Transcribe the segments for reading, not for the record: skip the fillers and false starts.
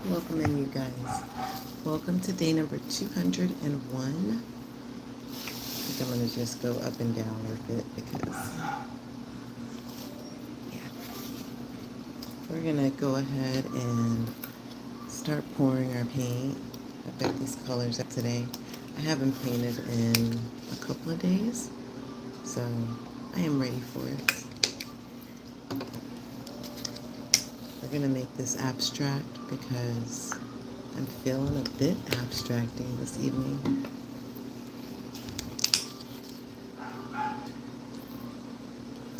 Welcome in, you guys. Welcome to day number 201. I think I'm going to just go up and down with it because, yeah. We're going to go ahead and start pouring our paint. I picked these colors up today. I haven't painted in a couple of days, so I am ready for it. We're going to make this abstract because I'm feeling a bit abstracting this evening.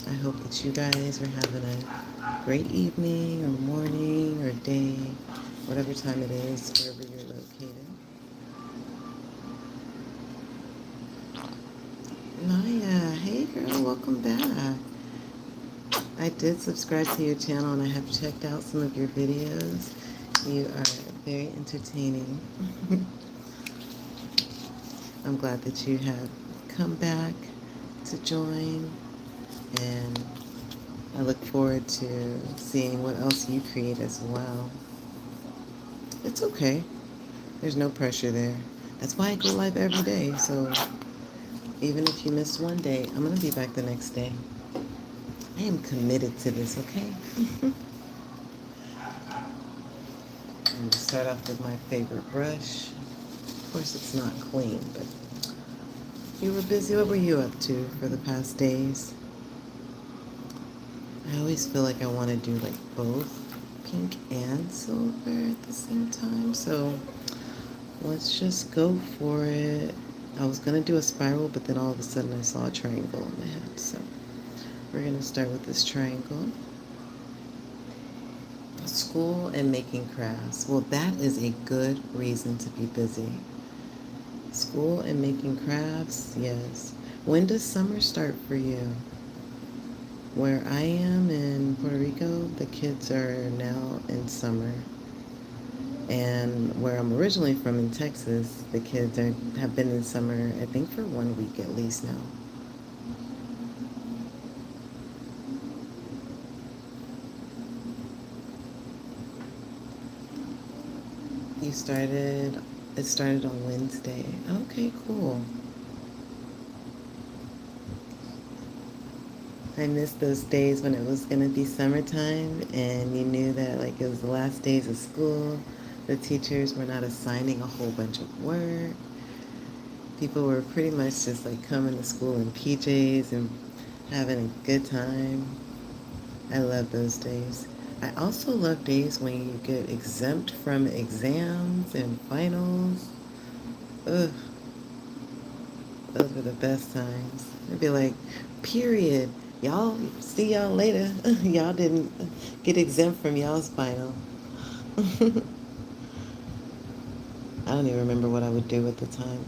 I hope that you guys are having a great evening or morning or day, whatever time it is, wherever you're located. Naya, hey girl, welcome back. I did subscribe to your channel and I have checked out some of your videos. You are very entertaining. I'm glad that you have come back to join, and I look forward to seeing what else you create as well. It's okay. There's no pressure there. That's why I go live every day. So even if you miss one day, I'm going to be back the next day. I am committed to this, okay? I'm going to start off with my favorite brush. Of course, it's not clean, but you were busy. What were you up to for the past days? I always feel like I want to do like both pink and silver at the same time. So let's just go for it. I was going to do a spiral, but then all of a sudden I saw a triangle in my head. So we're going to start with this triangle. School and making crafts. Well, that is a good reason to be busy. School and making crafts, yes. When does summer start for you? Where I am in Puerto Rico, the kids are now in summer. And where I'm originally from in Texas, the kids have been in summer, I think, for 1 week at least now. It started on Wednesday. Okay, cool. I missed those days when it was going to be summertime and you knew that like it was the last days of school. The teachers were not assigning a whole bunch of work. People were pretty much just like coming to school in PJs and having a good time. I love those days. I also love days when you get exempt from exams and finals. Ugh, those were the best times. It'd be like, period. Y'all, see y'all later. Y'all didn't get exempt from y'all's final. I don't even remember what I would do at the time.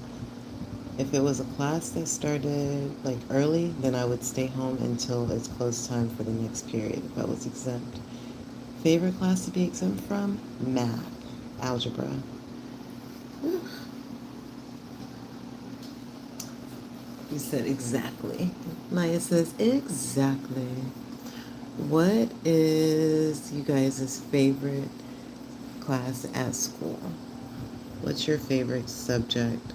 If it was a class that started like early, then I would stay home until it's close time for the next period if I was exempt. Favorite class to be exempt from? Math, algebra. You said exactly. Naya says exactly. What is you guys' favorite class at school? What's your favorite subject?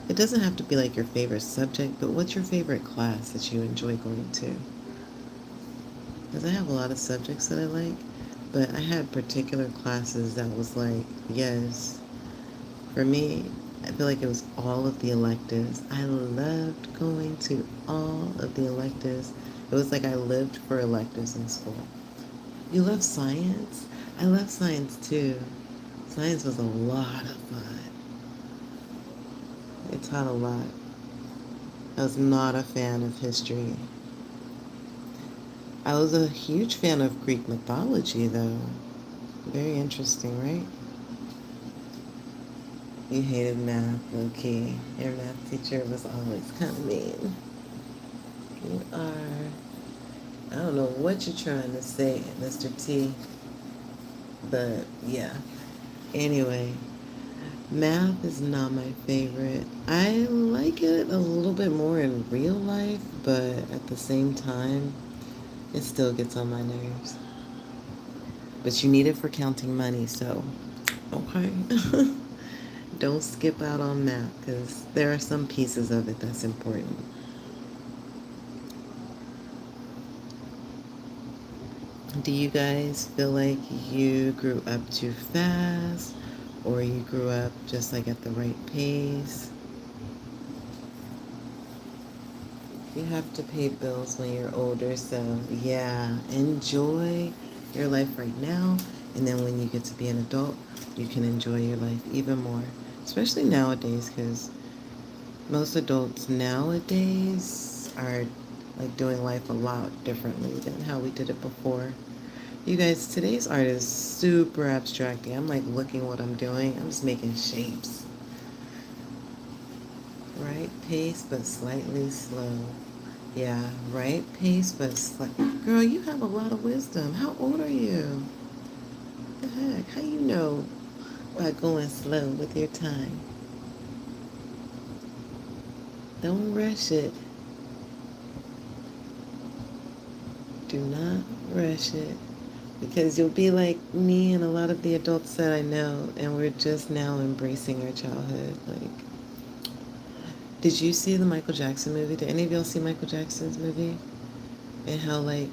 It doesn't have to be like your favorite subject, but what's your favorite class that you enjoy going to? Because I have a lot of subjects that I like, but I had particular classes that was like, yes. For me, I feel like it was all of the electives. I loved going to all of the electives. It was like I lived for electives in school. You love science? I love science too. Science was a lot of fun. It taught a lot. I was not a fan of history. I was a huge fan of Greek mythology, though. Very interesting, right? You hated math, okay. Your math teacher was always kind of mean. You are... I don't know what you're trying to say, Mr. T. But, yeah. Anyway, math is not my favorite. I like it a little bit more in real life, but at the same time, it still gets on my nerves. But you need it for counting money, so okay. Don't skip out on that because there are some pieces of it that's important. Do you guys feel like you grew up too fast or you grew up just like at the right pace? You have to pay bills when you're older, so yeah, enjoy your life right now. And then when you get to be an adult, you can enjoy your life even more, especially nowadays, because most adults nowadays are like doing life a lot differently than how we did it before. You guys, today's art is super abstracting. I'm like looking what I'm doing. I'm just making shapes. Right pace, but slightly slow. Yeah, right pace, but girl, you have a lot of wisdom. How old are you? The heck? How you know by going slow with your time? Don't rush it. Do not rush it. Because you'll be like me and a lot of the adults that I know, and we're just now embracing our childhood. Like, did you see the Michael Jackson movie? Did any of y'all see Michael Jackson's movie? And how, like,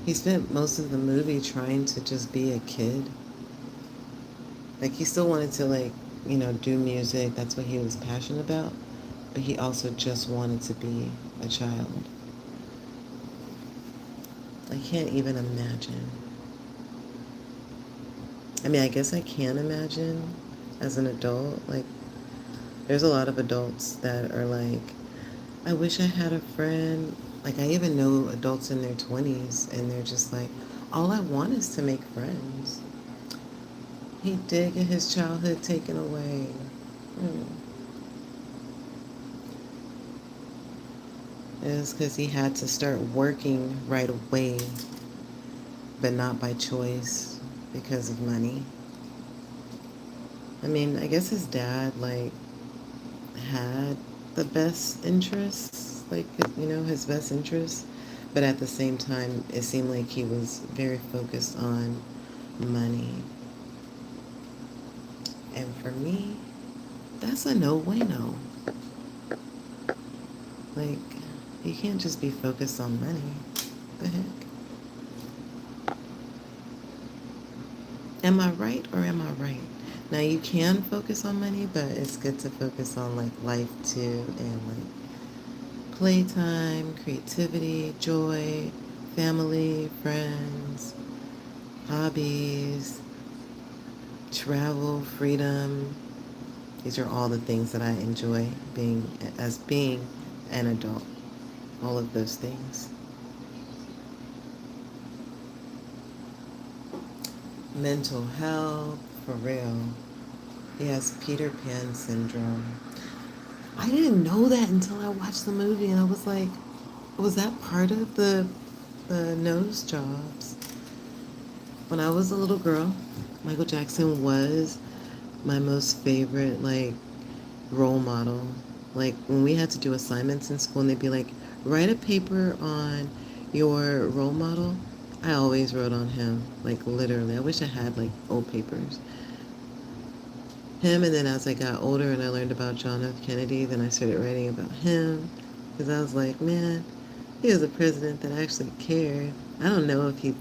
he spent most of the movie trying to just be a kid. Like, he still wanted to, like, do music. That's what he was passionate about. But he also just wanted to be a child. I can't even imagine. I mean, I guess I can imagine as an adult. Like, there's a lot of adults that are like, I wish I had a friend. Like, I even know adults in their 20s, and they're just like, all I want is to make friends. He did get his childhood taken away. Hmm. It was because he had to start working right away, but not by choice because of money. I mean, I guess his dad, like, had the best interests, like, his best interests, but at the same time, it seemed like he was very focused on money. And for me, that's a no bueno. Like, you can't just be focused on money. The heck? Am I right or am I right? Now, you can focus on money, but it's good to focus on, like, life too, and, like, playtime, creativity, joy, family, friends, hobbies, travel, freedom. These are all the things that I enjoy being an adult. All of those things. Mental health, for real. He has Peter Pan syndrome. I didn't know that until I watched the movie, and I was like, was that part of the nose jobs? When I was a little girl, Michael Jackson was my most favorite, like, role model. Like, when we had to do assignments in school, and they'd be like, write a paper on your role model, I always wrote on him. Like, literally. I wish I had, like, old papers. Him, and then as I got older and I learned about John F. Kennedy, then I started writing about him. Because I was like, man, he was a president that actually cared. I don't know if he,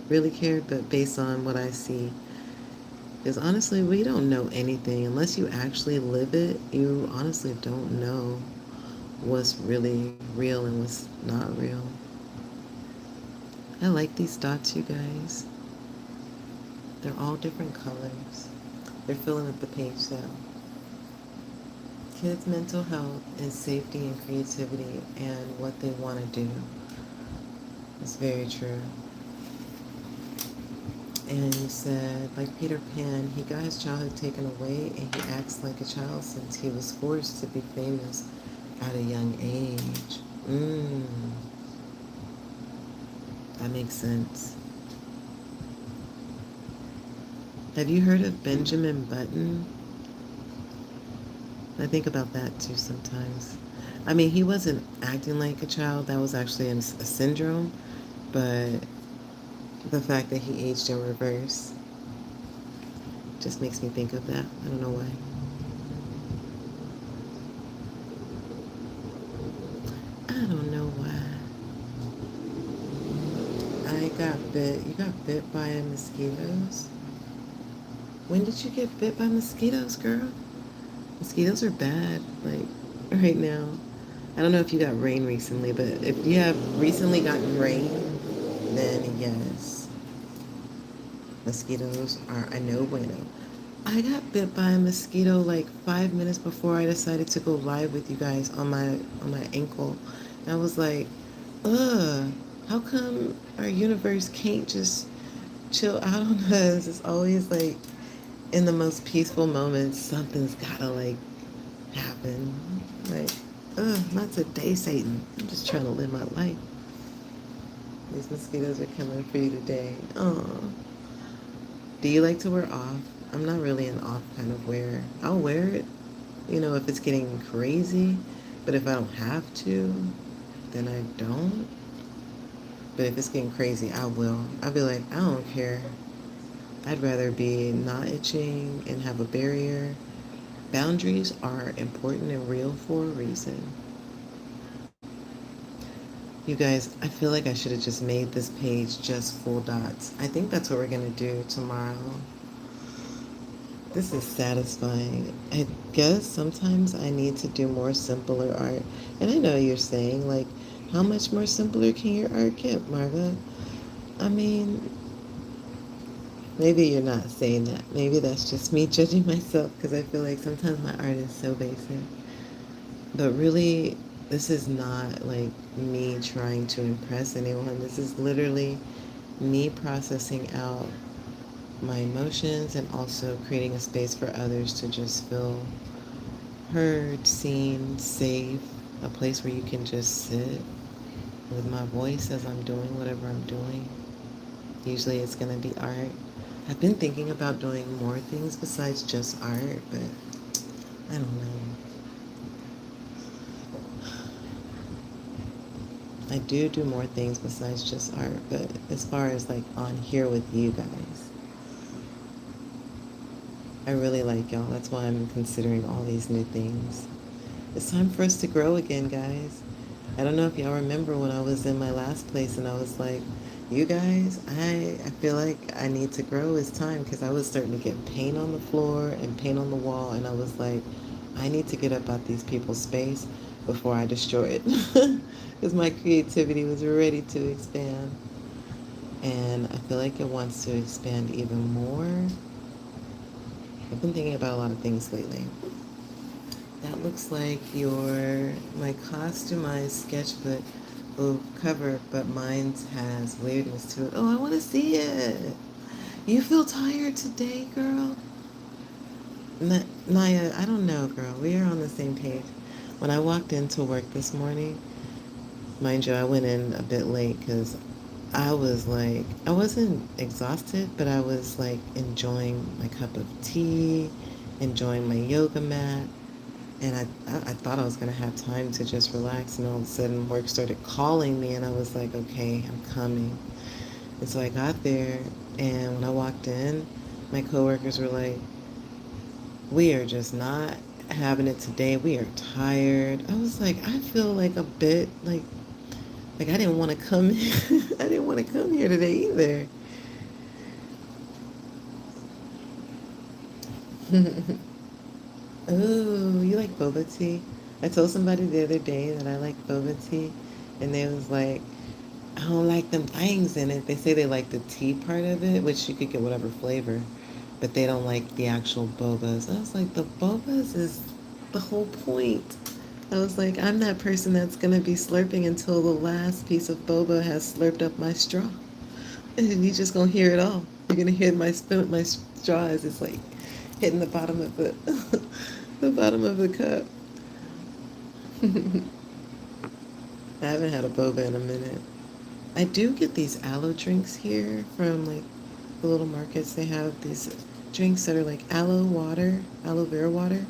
really cared, but based on what I see, because honestly, we don't know anything. Unless you actually live it, you honestly don't know what's really real and what's not real. I like these dots, you guys. They're all different colors. They're filling up the page, so. Kids' mental health and safety and creativity and what they want to do. It's very true. And you said, like Peter Pan, he got his childhood taken away and he acts like a child since he was forced to be famous at a young age. That makes sense. Have you heard of Benjamin Button? I think about that too sometimes. I mean, he wasn't acting like a child. That was actually a syndrome. But The fact that he aged in reverse just makes me think of that. I don't know why. I don't know why. I got bit. You got bit by mosquitoes? When did you get bit by mosquitoes, girl? Mosquitoes are bad, like, right now. I don't know if you got rain recently, but if you have recently gotten rain, then yes, mosquitoes are a no bueno. I got bit by a mosquito like 5 minutes before I decided to go live with you guys on my ankle. And I was like, ugh, how come our universe can't just chill out on us? It's always like in the most peaceful moments, something's gotta like happen. Like, ugh, not today, Satan. I'm just trying to live my life. These mosquitoes are coming for you today. Oh. Do you like to wear off? I'm not really an off kind of wearer. I'll wear it, if it's getting crazy. But if I don't have to, then I don't. But if it's getting crazy, I will. I'll be like, I don't care. I'd rather be not itching and have a barrier. Boundaries are important and real for a reason. You guys, I feel like I should have just made this page just full dots. I think that's what we're going to do tomorrow. This is satisfying. I guess sometimes I need to do more simpler art. And I know you're saying, like, how much more simpler can your art get, Marva? I mean, maybe you're not saying that. Maybe that's just me judging myself because I feel like sometimes my art is so basic. But really, this is not like me trying to impress anyone. This is literally me processing out my emotions and also creating a space for others to just feel heard, seen, safe, a place where you can just sit with my voice as I'm doing whatever I'm doing. Usually it's going to be art. I've been thinking about doing more things besides just art, but I don't know. I do more things besides just art, but as far as like on here with you guys, I really like y'all. That's why I'm considering all these new things. It's time for us to grow again, guys. I don't know if y'all remember when I was in my last place and I was like, you guys, I feel like I need to grow. It's time, because I was starting to get paint on the floor and paint on the wall, and I was like, I need to get up out these people's space before I destroy it. Because my creativity was ready to expand. And I feel like it wants to expand even more. I've been thinking about a lot of things lately. That looks like my customized sketchbook cover, but mine has weirdness to it. Oh, I want to see it. You feel tired today, girl? Naya, I don't know, girl. We are on the same page. When I walked into work this morning, mind you, I went in a bit late because I was like, I wasn't exhausted, but I was like enjoying my cup of tea, enjoying my yoga mat. And I thought I was going to have time to just relax, and all of a sudden work started calling me, and I was like, okay, I'm coming. And so I got there, and when I walked in, my coworkers were like, we are just not having it today. We are tired. I was like, I feel like a bit like I didn't want to come. I didn't want to come here today either. Oh, you like boba tea? I told somebody the other day that I like boba tea, and they was like, I don't like them things in it. They say they like the tea part of it, which you could get whatever flavor, but they don't like the actual bobas. I was like, the bobas is the whole point. I was like, I'm that person that's going to be slurping until the last piece of boba has slurped up my straw. And you're just going to hear it all. You're going to hear my spoon, my straw as it's like hitting the bottom of the, the bottom of the cup. I haven't had a boba in a minute. I do get these aloe drinks here from like the little markets. They have these drinks that are like aloe vera water,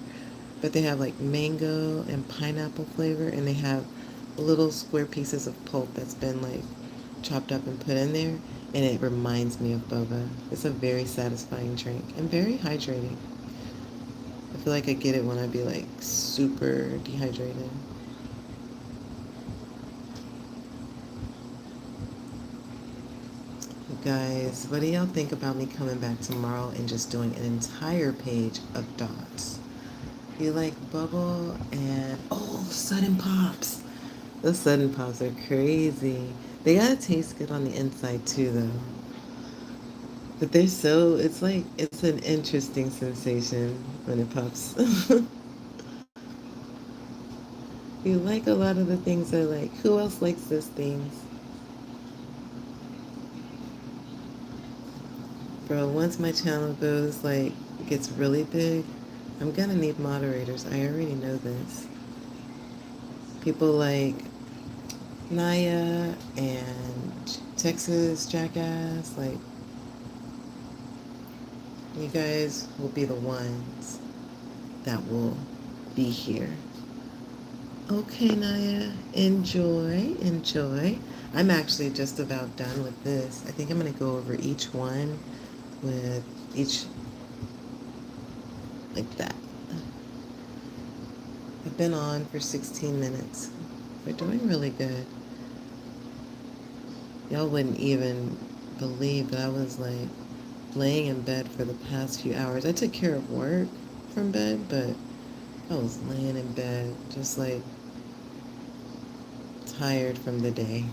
but they have like mango and pineapple flavor, and they have little square pieces of pulp that's been like chopped up and put in there, and it reminds me of boba. It's a very satisfying drink and very hydrating. I feel like I get it when I be like super dehydrated. Guys, what do y'all think about me coming back tomorrow and just doing an entire page of dots? You like bubble and oh, sudden pops. Those sudden pops are crazy. They gotta taste good on the inside too, though. But they're so, it's like, it's an interesting sensation when it pops. You like a lot of the things I like. Who else likes those things? Bro, once my channel goes, like, gets really big, I'm gonna need moderators. I already know this. People like Naya and Texas Jackass, like, you guys will be the ones that will be here. Okay, Naya, enjoy, enjoy. I'm actually just about done with this. I think I'm going to go over each one with each, like that. I've been on for 16 minutes. We're doing really good. Y'all wouldn't even believe that I was like laying in bed for the past few hours. I took care of work from bed, but I was laying in bed just like tired from the day.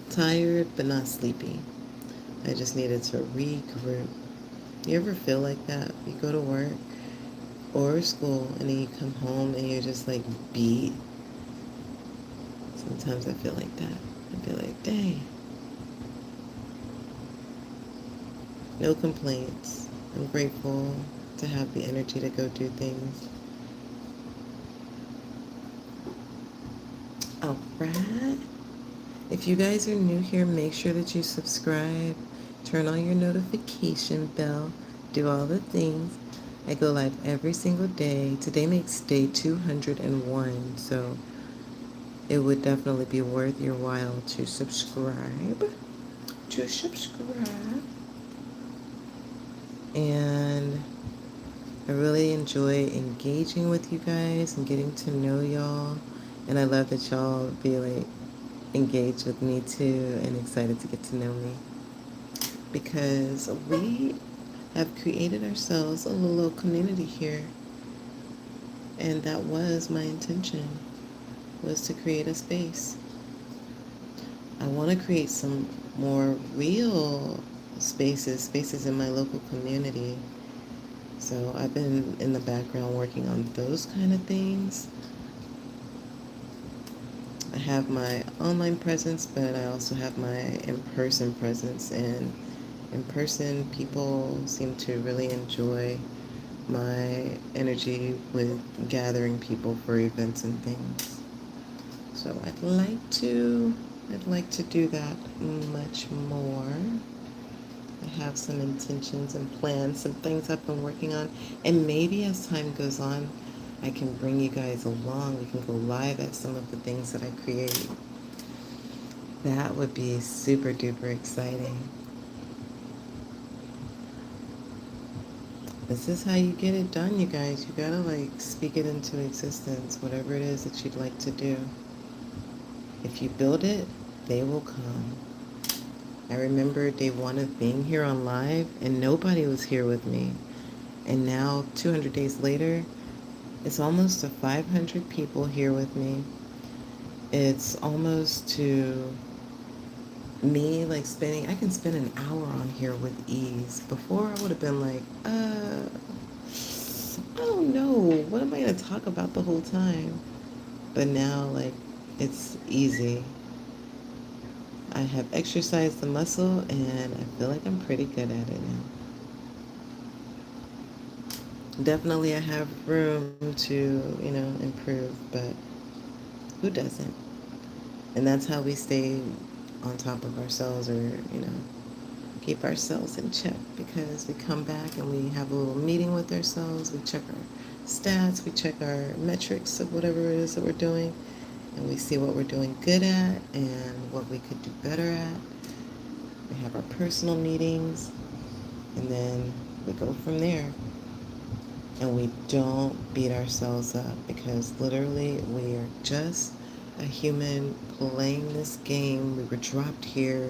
Tired but not sleepy. I just needed to regroup. You ever feel like that? You go to work or school and then you come home and you're just like beat. Sometimes I feel like that. I feel like, dang. No complaints. I'm grateful to have the energy to go do things. Alright. If you guys are new here, make sure that you subscribe, turn on your notification bell, do all the things. I go live every single day. Today makes day 201, so it would definitely be worth your while to subscribe. And I really enjoy engaging with you guys and getting to know y'all. And I love that y'all be like engaged with me too and excited to get to know me. Because we have created ourselves a little community here. And that was my intention, was to create a space. I want to create some more real spaces in my local community. So I've been in the background working on those kind of things. I have my online presence, but I also have my in-person presence. And in person, people seem to really enjoy my energy with gathering people for events and things. So I'd like to do that much more. I have some intentions and plans, some things I've been working on, and maybe as time goes on, I can bring you guys along. We can go live at some of the things that I create. That would be super duper exciting. This is how you get it done, you guys. You gotta like speak it into existence, whatever it is that you'd like to do. If you build it, they will come. I remember day one of being here on live and nobody was here with me. And now 200 days later, it's almost to 500 people here with me. It's almost to me like I can spend an hour on here with ease. Before I would have been like, I don't know, what am I going to talk about the whole time? But now, like, it's easy. I have exercised the muscle, and I feel like I'm pretty good at it now. Definitely, I have room to, improve, but who doesn't? And that's how we stay on top of ourselves, or, keep ourselves in check, because we come back and we have a little meeting with ourselves. We check our stats, we check our metrics of whatever it is that we're doing, and we see what we're doing good at and what we could do better at. We have our personal meetings, and then we go from there. And we don't beat ourselves up because literally we are just a human playing this game. We were dropped here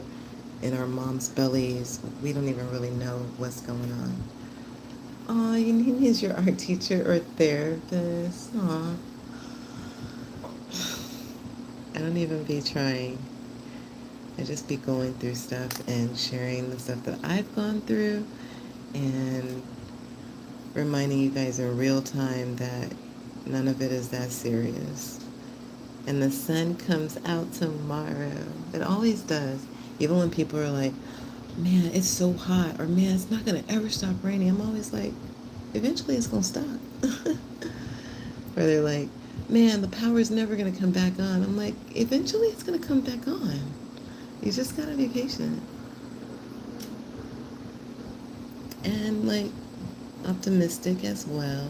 in our mom's bellies. We don't even really know what's going on. Oh, you need me as your art teacher or therapist. Aw. I don't even be trying. I just be going through stuff and sharing the stuff that I've gone through and reminding you guys in real time that none of it is that serious. And the sun comes out tomorrow. It always does. Even when people are like, man, it's so hot, or man, it's not going to ever stop raining. I'm always like, eventually it's going to stop. Or they're like, man, the power's never going to come back on. I'm like, eventually it's going to come back on. You just got to be patient. And like, optimistic as well.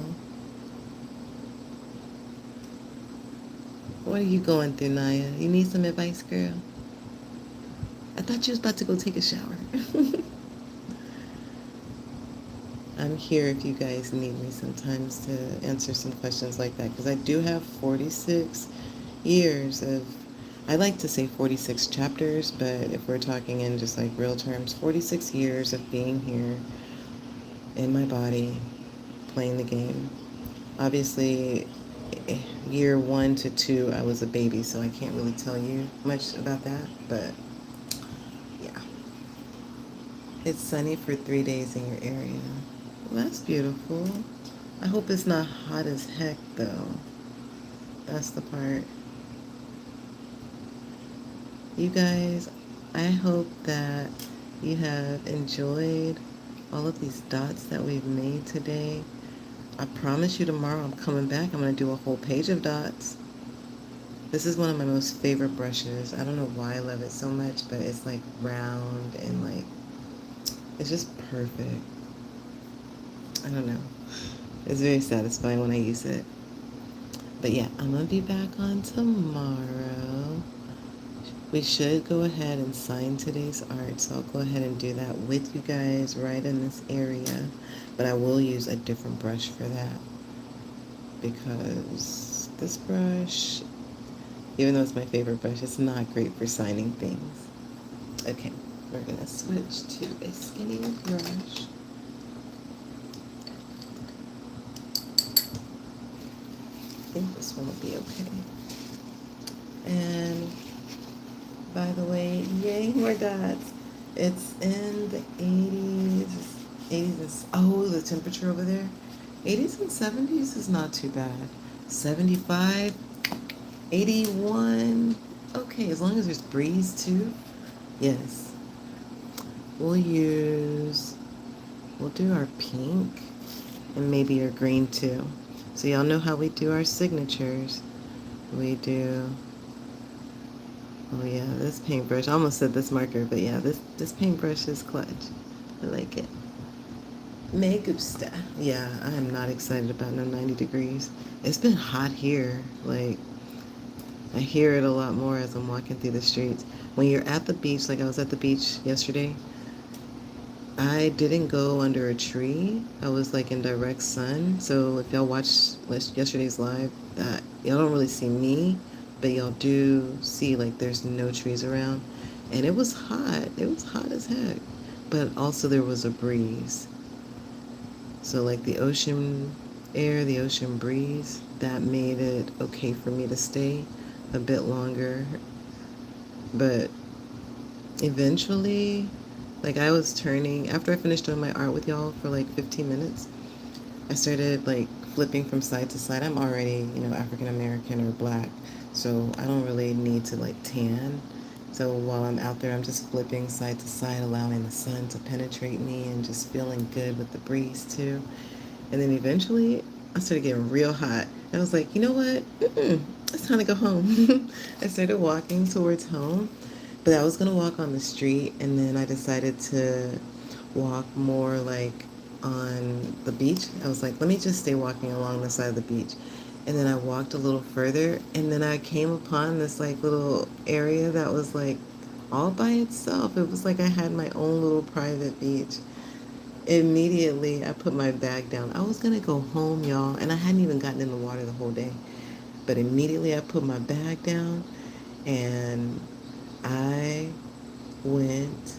What are you going through, Naya? You need some advice, girl? I thought you was about to go take a shower. I'm here if you guys need me sometimes to answer some questions like that, because I do have 46 years of, I like to say 46 chapters, but if we're talking in just like real terms, 46 years of being here in my body, playing the game. Obviously, year 1 to 2, I was a baby, so I can't really tell you much about that, but yeah. It's sunny for 3 days in your area. Well, that's beautiful. I hope it's not hot as heck, though. That's the part. You guys, I hope that you have enjoyed all of these dots that we've made today. I promise you tomorrow I'm coming back. I'm going to do a whole page of dots. This is one of my most favorite brushes. I don't know why I love it so much, but it's like round and like, it's just perfect. I don't know. It's very satisfying when I use it. But yeah, I'm going to be back on tomorrow. We should go ahead and sign today's art, so I'll go ahead and do that with you guys right in this area. But I will use a different brush for that because this brush, even though it's my favorite brush, it's not great for signing things. Okay, we're going to switch to a skinny brush. I think this one will be okay. And by the way, yay, more dots. It's in the 80s. 80s. Oh, the temperature over there. 80s and 70s is not too bad. 75, 81. Okay, as long as there's breeze too. Yes. We'll do our pink and maybe our green too. So y'all know how we do our signatures. We do, oh yeah, this paintbrush. I almost said this marker, but yeah, this paintbrush is clutch. I like it. Me gusta. Yeah, I am not excited about no 90 degrees. It's been hot here. Like, I hear it a lot more as I'm walking through the streets. When you're at the beach, like I was at the beach yesterday, I didn't go under a tree. I was like in direct sun. So if y'all watched yesterday's live, that y'all don't really see me, but y'all do see like there's no trees around. And it was hot. It was hot as heck. But also there was a breeze. So like the ocean air, the ocean breeze, that made it okay for me to stay a bit longer. But eventually, like I was turning, after I finished doing my art with y'all for like 15 minutes, I started like flipping from side to side. I'm already, African American or black, so I don't really need to like tan. So while I'm out there, I'm just flipping side to side, allowing the sun to penetrate me and just feeling good with the breeze too. And then eventually, I started getting real hot. I was like, you know what? It's time to go home. I started walking towards home, but I was going to walk on the street, and then I decided to walk more like on the beach. I was like, let me just stay walking along the side of the beach. And then I walked a little further, and then I came upon this like little area that was like all by itself. It was like I had my own little private beach. Immediately, I put my bag down. I was gonna go home, y'all, and I hadn't even gotten in the water the whole day. But immediately, I put my bag down, and I went.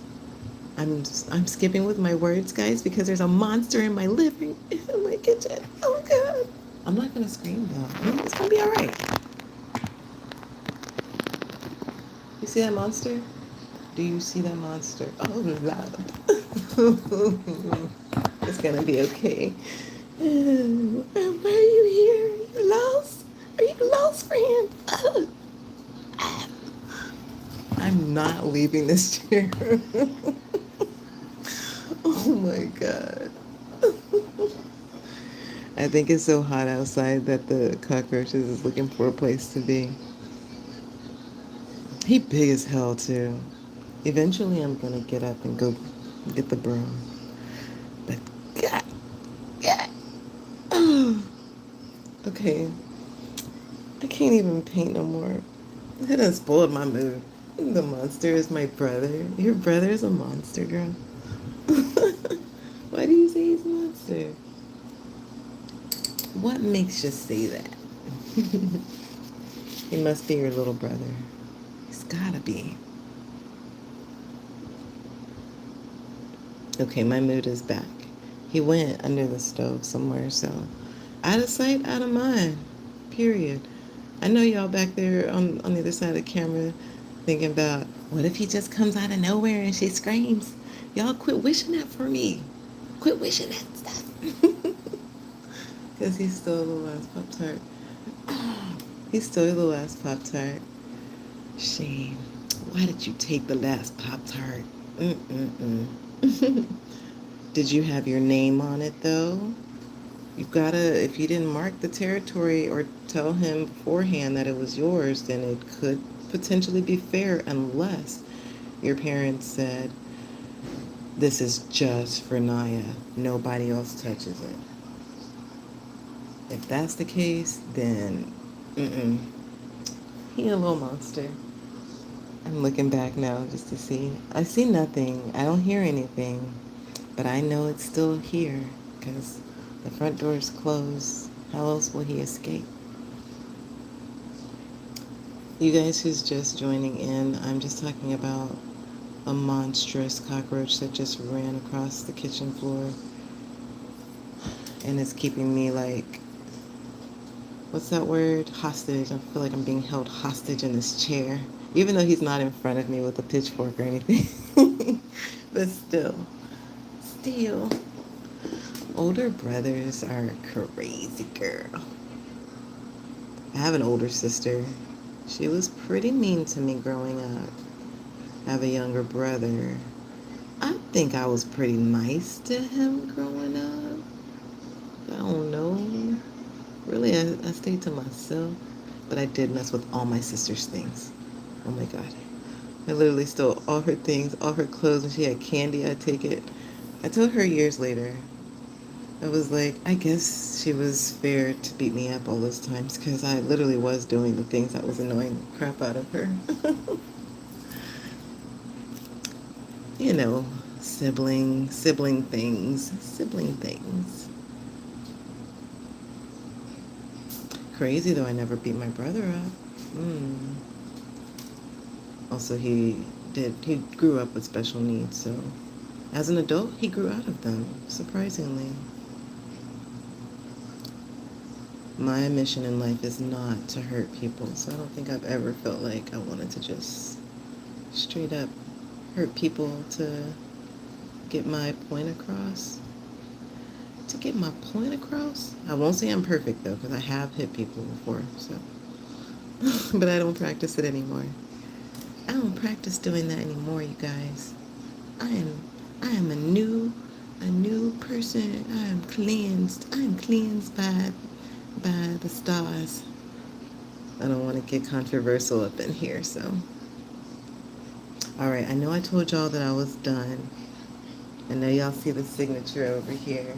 I'm skipping with my words, guys, because there's a monster in my in my kitchen. Oh God! I'm not gonna scream though. It's gonna be all right. You see that monster? Do you see that monster? Oh, Lord. It's gonna be okay. Why are you here? Are you lost? Are you lost, friend? I'm not leaving this chair. Oh my God. I think it's so hot outside that the cockroaches is looking for a place to be. He big as hell too. Eventually I'm gonna get up and go get the broom. But God, God. Okay. I can't even paint no more. It done spoiled my mood. The monster is my brother. Your brother is a monster, girl. Why do you say he's a monster? What makes you say that? He must be your little brother. He's gotta be. Okay, my mood is back. He went under the stove somewhere, so out of sight, out of mind. Period. I know y'all back there on the other side of the camera thinking about, what if he just comes out of nowhere and she screams? Y'all quit wishing that for me. Quit wishing that stuff. Because he stole the last Pop-Tart. He stole the last Pop-Tart. Shame. Why did you take the last Pop-Tart? Did you have your name on it, though? You gotta, if you didn't mark the territory or tell him beforehand that it was yours, then it could potentially be fair unless your parents said, this is just for Naya. Nobody else touches it. If that's the case, then he a little monster. I'm looking back now just to see. I see nothing. I don't hear anything. But I know it's still here because the front door is closed. How else will he escape? You guys who's just joining in, I'm just talking about a monstrous cockroach that just ran across the kitchen floor. And it's keeping me like, what's that word? Hostage. I feel like I'm being held hostage in this chair. Even though he's not in front of me with a pitchfork or anything. But still. Older brothers are crazy, girl. I have an older sister. She was pretty mean to me growing up. I have a younger brother. I think I was pretty nice to him growing up. I don't know. Really, I stayed to myself. But I did mess with all my sister's things. Oh my God. I literally stole all her things, all her clothes. When she had candy, I'd take it. I told her years later. I was like, I guess she was fair to beat me up all those times because I literally was doing the things that was annoying the crap out of her. You know, sibling things. Crazy though, I never beat my brother up. Also, he grew up with special needs, so as an adult, he grew out of them, surprisingly. My mission in life is not to hurt people, so I don't think I've ever felt like I wanted to just straight up hurt people to get my point across. To get my point across? I won't say I'm perfect though, because I have hit people before, so. But I don't practice it anymore. I don't practice doing that anymore, you guys. I am a new person. I am cleansed. I am cleansed by the stars. I don't want to get controversial up in here, so. Alright, I know I told y'all that I was done. I know y'all see the signature over here.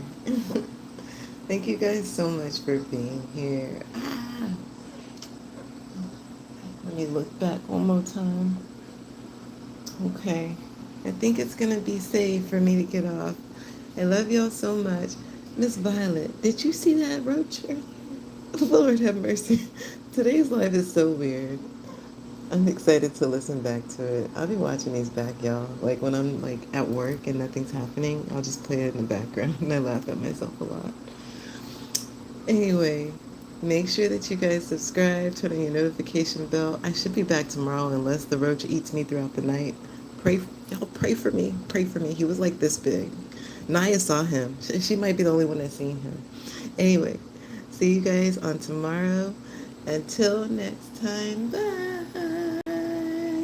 Thank you guys so much for being here. Let me look back one more time. Okay. I think it's gonna be safe for me to get off. I love y'all so much. Miss Violet, did you see that roach? Lord have mercy. Today's life is so weird. I'm excited to listen back to it. I'll be watching these back, y'all. Like when I'm like at work and nothing's happening, I'll just play it in the background and I laugh at myself a lot. Anyway, make sure that you guys subscribe, turn on your notification bell. I should be back tomorrow unless the roach eats me throughout the night. Pray, y'all pray for me. Pray for me. He was like this big. Naya saw him. She might be the only one that's seen him. Anyway, see you guys on tomorrow. Until next time, bye.